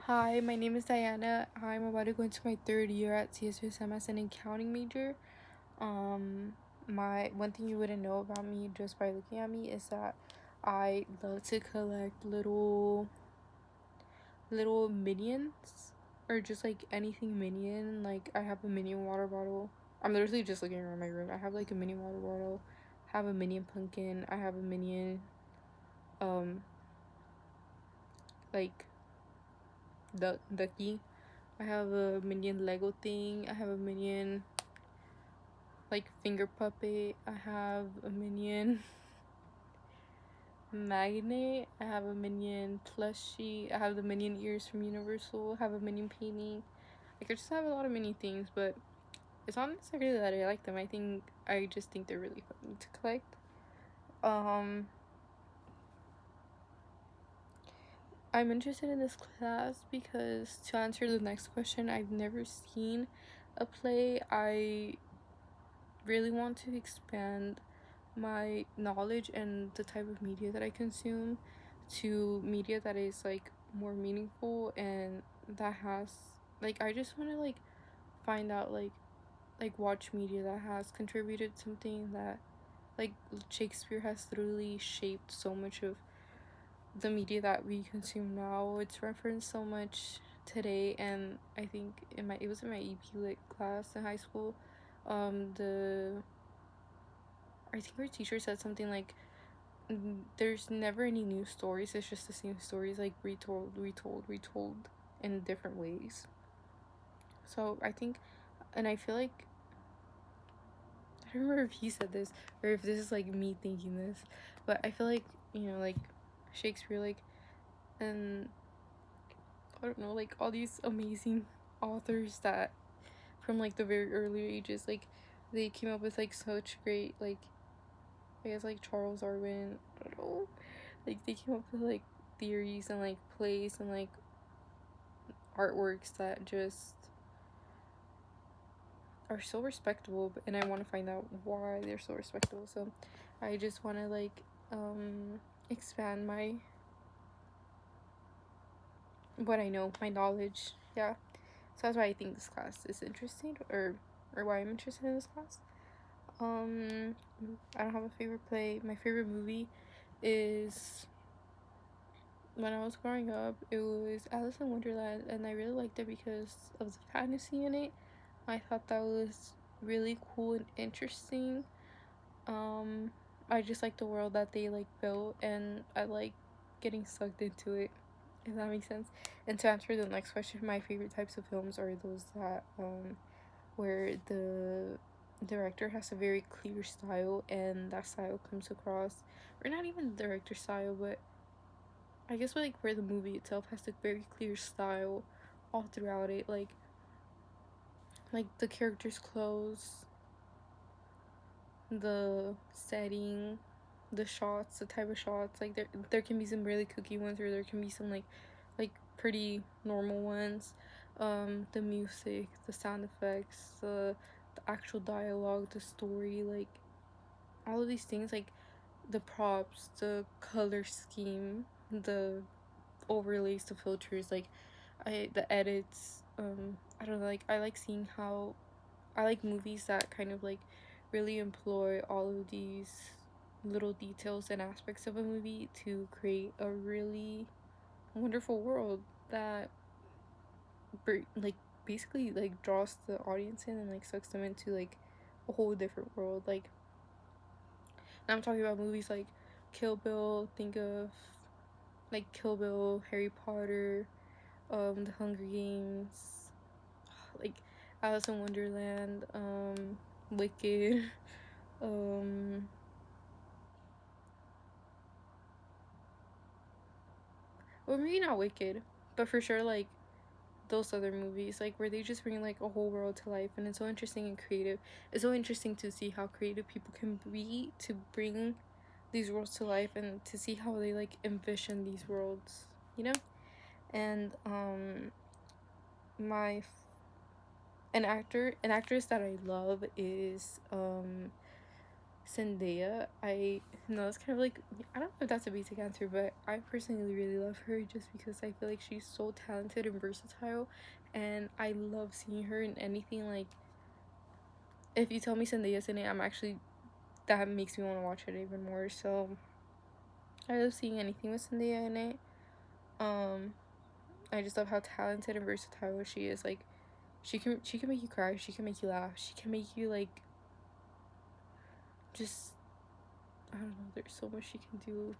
Hi, my name is Diana. I'm about to go into my third year at CSUSM as an accounting major. My one thing you wouldn't know about me just by looking at me is that I love to collect little minions or just like anything minion. Like I have a minion water bottle. I'm literally just looking around my room. I have like a minion water bottle. I have a minion pumpkin. I have a minion um like ducky. I have a minion Lego thing. I have a minion like finger puppet. I have a minion magnet. I have a minion plushie. I have the minion ears from Universal. I have a minion painting. Like I just have a lot of mini things, but it's not necessarily that I like them. I just think they're really fun to collect. Um I'm interested in this class because, to answer the next question, I've never seen a play. I really want to expand my knowledge and the type of media that I consume to media that is like more meaningful and that has I just want to find out watch media that has contributed something that like Shakespeare has literally shaped so much of the media that we consume now. It's referenced so much today, and I think it was in my EP lit class in high school. The I think our teacher said something like, there's never any new stories, it's just the same stories, like retold in different ways. So I think, and I feel like, I don't remember if he said this or if this is like me thinking this, but I feel like, Shakespeare, and I don't know, like all these amazing authors that from like the very early ages, like they came up with like such great, I guess like Charles Darwin, I don't know, like they came up with like theories and like plays and like artworks that just are so respectable, and I want to find out why they're so respectable. So I just want to expand my what I know, my knowledge. Yeah. So that's why I think this class is interesting, or why I'm interested in this class. Um I don't have a favorite play. My favorite movie is, when I was growing up, it was Alice in Wonderland, and I really liked it because of the fantasy in it. I thought that was really cool and interesting. Um, I just like the world that they like built, and I like getting sucked into it, if that makes sense. And to answer the next question, my favorite types of films are those that where the director has a very clear style, and that style comes across, or not even the director style, but I guess where the movie itself has a very clear style all throughout it, like the characters' clothes, the setting, the shots, the type of shots. Like there can be some really kooky ones, or there can be some like pretty normal ones. The music, the sound effects, the actual dialogue, the story, like all of these things, like the props, the color scheme, the overlays, the filters, like the edits. I don't know, like I like seeing how I like movies that kind of like really employ all of these little details and aspects of a movie to create a really wonderful world that like basically like draws the audience in and like sucks them into like a whole different world. Like, and I'm talking about movies like Kill Bill. Think of like Kill Bill, Harry Potter, The Hunger Games, like Alice in Wonderland, Wicked, um or maybe not Wicked, but for sure like those other movies, like where they just bring like a whole world to life, and it's so interesting and creative. It's so interesting to see how creative people can be to bring these worlds to life, and to see how they like envision these worlds, you know. And my an actress that I love is Zendaya, I know it's kind of like, I don't know if that's a basic answer, but I personally really love her just because I feel like she's so talented and versatile, and I love seeing her in anything. Like, if you tell me Zendaya's in it, I'm actually, that makes me want to watch it even more. So I love seeing anything with Zendaya in it. I just love how talented and versatile she is. Like, she can make you cry, she can make you laugh, she can make you like, just, I don't know, there's so much she can do.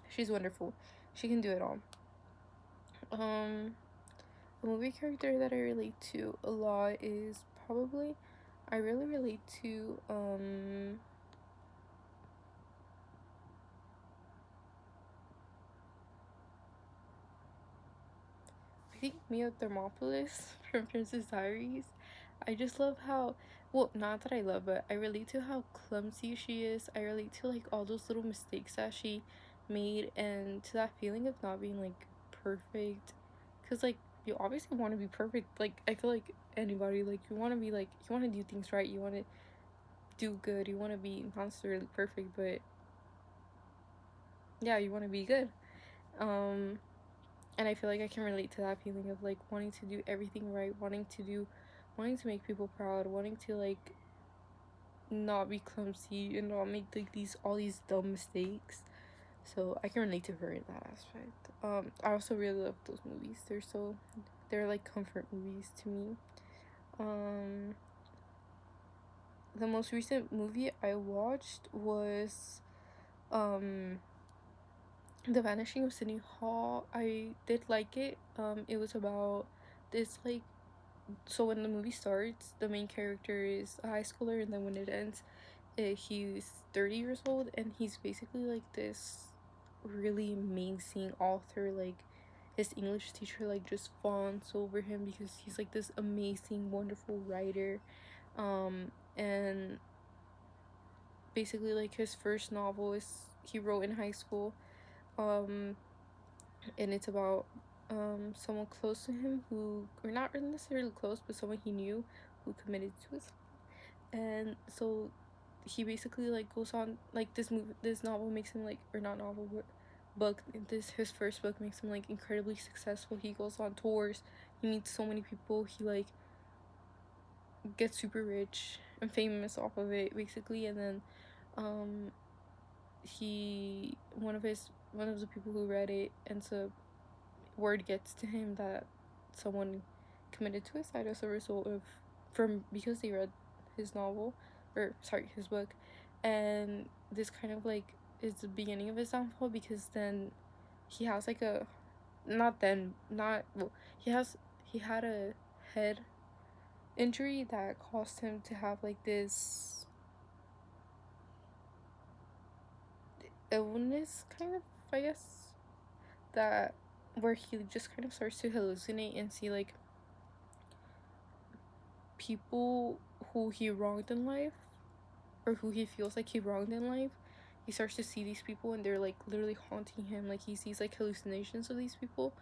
She's wonderful. She can do it all. A movie character that I relate to a lot is probably, I really relate to I think Mia Thermopolis from Princess Diaries. I just love how, well, not that I love, but I relate to how clumsy she is. I relate to like all those little mistakes that she made, and to that feeling of not being like perfect. Cause like, you obviously want to be perfect. Like, I feel like anybody, like, you want to be like, you want to do things right, you want to do good, you want to be not necessarily perfect, but yeah, you want to be good. And I feel like I can relate to that feeling of like wanting to do everything right, wanting to make people proud, wanting to like not be clumsy and not make like all these dumb mistakes. So I can relate to her in that aspect. I also really love those movies. They're like comfort movies to me. Um, the most recent movie I watched was um The Vanishing of Sydney Hall. I did like it. It was about this like, so when the movie starts, the main character is a high schooler, and then when it ends, he's 30 years old, and he's basically like this really amazing author. Like, his English teacher like just fawns over him because he's like this amazing, wonderful writer. And basically like his first novel is he wrote in high school. Um, and it's about someone close to him who, or not really necessarily close, but someone he knew who committed suicide. And so he basically like goes on like this novel makes him like, or not novel, but book, this his first book makes him like incredibly successful. He goes on tours, he meets so many people, he like gets super rich and famous off of it basically. And then um he one of the people who read it ends up, word gets to him that someone committed suicide as a result of, from, because they read his novel, or sorry, his book. And this kind of like is the beginning of his downfall, because then he has like a, not then not well, he had a head injury that caused him to have like this illness kind of, I guess, that, where he just kind of starts to hallucinate and see like people who he wronged in life, or who he feels like he wronged in life. He starts to see these people, and they're like literally haunting him. Like, he sees like hallucinations of these people.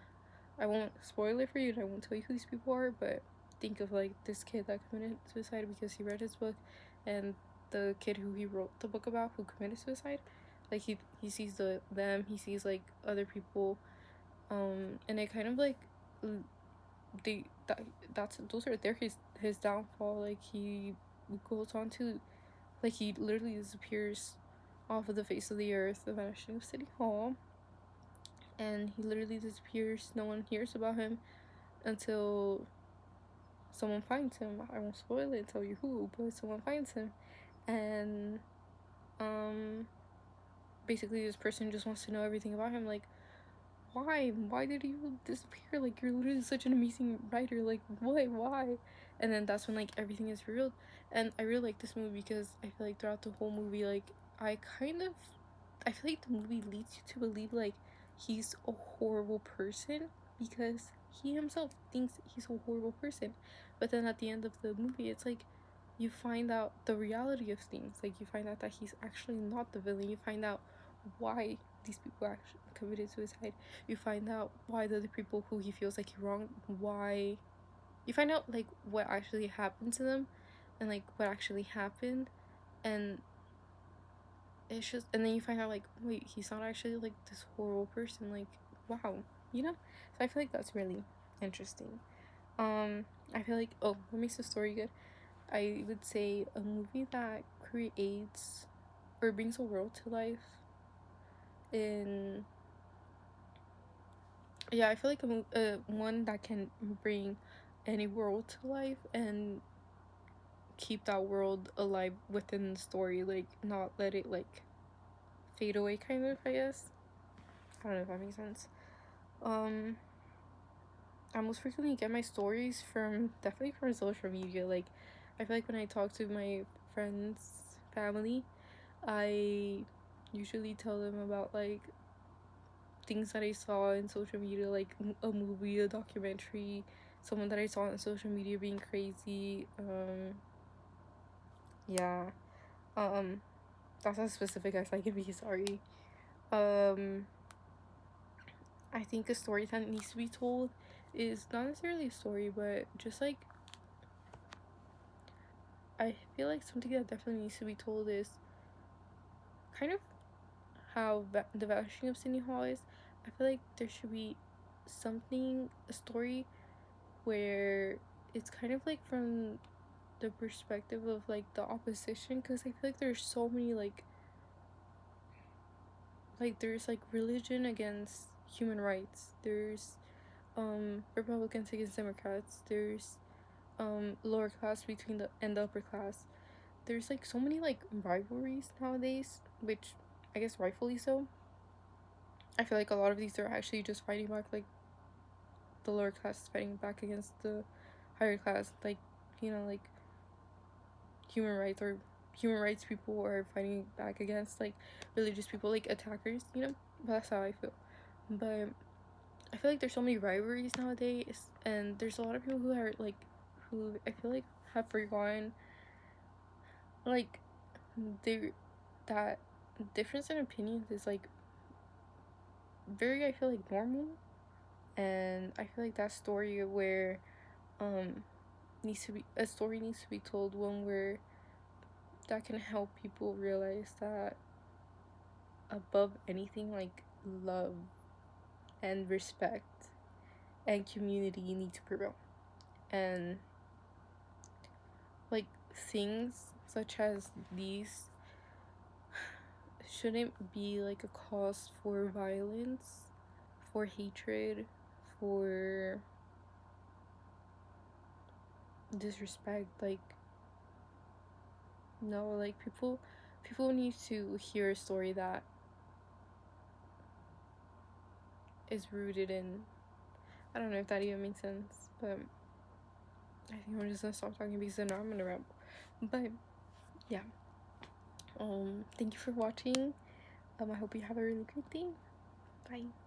I won't spoil it for you, and I won't tell you who these people are, but think of like this kid that committed suicide because he read his book, and the kid who he wrote the book about who committed suicide. Like, he sees he sees like other people, and it kind of like, they that's those are their his downfall. Like, he goes on to, like, he literally disappears off of the face of the earth, the Vanishing of City Hall, and he literally disappears. No one hears about him until someone finds him. I won't spoil it and tell you who, but someone finds him. And um basically this person just wants to know everything about him. Like, why did you disappear? Like, you're literally such an amazing writer. Like, what, why? And then that's when like everything is revealed. And I really like this movie because I feel like throughout the whole movie, like, I feel like the movie leads you to believe like he's a horrible person, because he himself thinks he's a horrible person. But then at the end of the movie, it's like you find out the reality of things. Like, you find out that he's actually not the villain. You find out why these people actually committed suicide. You find out why the other people who he feels like he wronged, why, you find out like what actually happened to them, and like what actually happened. And it's just, and then you find out like, wait, he's not actually like this horrible person. Like, wow, you know. So I feel like that's really interesting. I feel like, oh, what makes the story good? I would say a movie that creates or brings a world to life in, yeah, I feel like one that can bring any world to life and keep that world alive within the story, like not let it like fade away, kind of, I guess. I don't know if that makes sense. I most frequently get my stories from, definitely from social media. Like, I feel like when I talk to my friends, family, I usually tell them about like things that I saw in social media, like a movie, a documentary, someone that I saw on social media being crazy. Yeah. That's as specific as I can be, sorry. I think a story that needs to be told is not necessarily a story, but just like, I feel like something that definitely needs to be told is kind of how the vanishing of Sydney Hall is. I feel like there should be something, a story where it's kind of like from the perspective of like the opposition, because I feel like there's so many like there's like religion against human rights, there's Republicans against Democrats, there's lower class between the and the upper class. There's like so many like rivalries nowadays, which I guess rightfully so. I feel like a lot of these are actually just fighting back, like the lower class is fighting back against the higher class, like, you know, like human rights, or human rights people are fighting back against like religious people, like attackers, you know. But that's how I feel. But I feel like there's so many rivalries nowadays, and there's a lot of people who are like, who I feel like have forgotten like they that difference in opinions is like very, I feel like, normal. And I feel like that story where needs to be, a story needs to be told, one where that can help people realize that above anything, like love and respect and community need to prevail. And like things such as these shouldn't be like a cause for violence, for hatred, for disrespect. Like, no, like people need to hear a story that is rooted in, I don't know if that even makes sense, but I think I'm just gonna stop talking because now I'm gonna ramble. But yeah, thank you for watching. I hope you have a really great day. Bye.